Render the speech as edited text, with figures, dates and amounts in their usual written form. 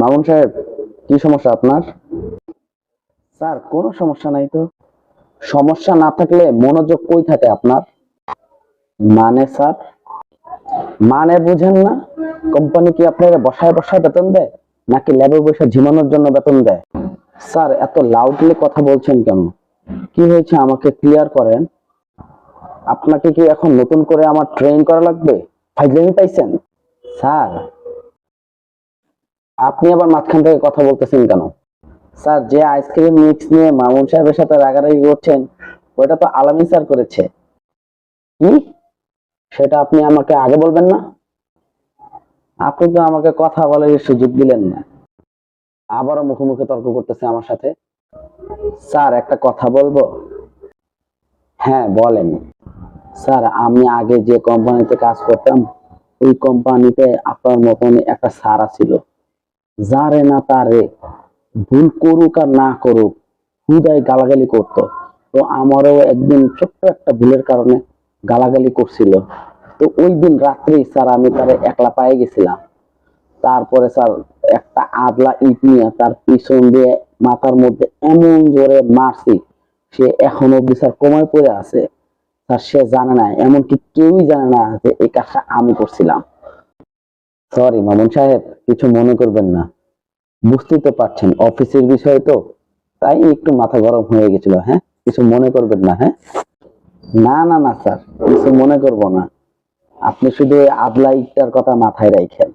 মামুন সাহেব, কি সমস্যা আপনার? স্যার, কোনো সমস্যা নাই তো। সমস্যা না থাকলে মনোযোগ কই থাকে আপনার? মানে স্যার, মানে বুঝেন না? কোম্পানি কি আপনাকে বসায় বসায় বেতন দেয়, নাকি ল্যাবে বসে ঝিমানোর জন্য বেতন দেয়? স্যার, এত লাউডলি কথা বলছেন কেন? কি হয়েছে আমাকে ক্লিয়ার করেন। আপনাকে কি এখন নতুন করে আমার ট্রেন করা লাগবে? ফাইজলামি পাইছেন? স্যার, আপনি আবার মাঝখান থেকে কথা বলতেছেন কেন? স্যার, যে আইসক্রিম মিক্স নিয়ে মামুন সাহেবের সাথে রাগারাগি করছেন, ওটা তো আলামিন স্যার করেছে। কি? সেটা আপনি আমাকে আগে বলবেন না? আপনি তো আমাকে কথা বলার সুযোগ দিলেন না, আবারও মুখে মুখে তর্ক করতেছে আমার সাথে। স্যার, একটা কথা বলবো? হ্যাঁ, বলেন। স্যার, আমি আগে যে কোম্পানিতে কাজ করতাম, ওই কোম্পানিতে আপনার মতন একটা স্যার ছিল, যারে না তারে ভুল করুক আর না করুক হুদায় গালাগালি করতো। তো আমারও একদিন ছোট্ট একটা ভুলের কারণে গালাগালি করছিল। তো ওই দিন রাত্রে স্যার আমি তারে একলা পায়ে গেছিলাম। তারপরে স্যার একটা আদলা ইট নিয়ে তার পিছন দিয়ে মাথার মধ্যে এমন জোরে মারছি, সে এখনো অব্দি স্যার কোমায় পড়ে আছে। স্যার, সে জানে না, এমনকি কেউই জানে না যে এই কাজটা আমি করছিলাম। সরি মামুন সাহেব, কিছু মনে করবেন না। বুঝতেই তো পারছেন অফিসের বিষয় তো, তাই একটু মাথা গরম হয়ে গেছিল। হ্যাঁ, কিছু মনে করবেন না। হ্যাঁ, না না না স্যার, কিছু মনে করব না। আপনি শুধু ওই আদলা ইটটার কথা মাথায় রাখেন।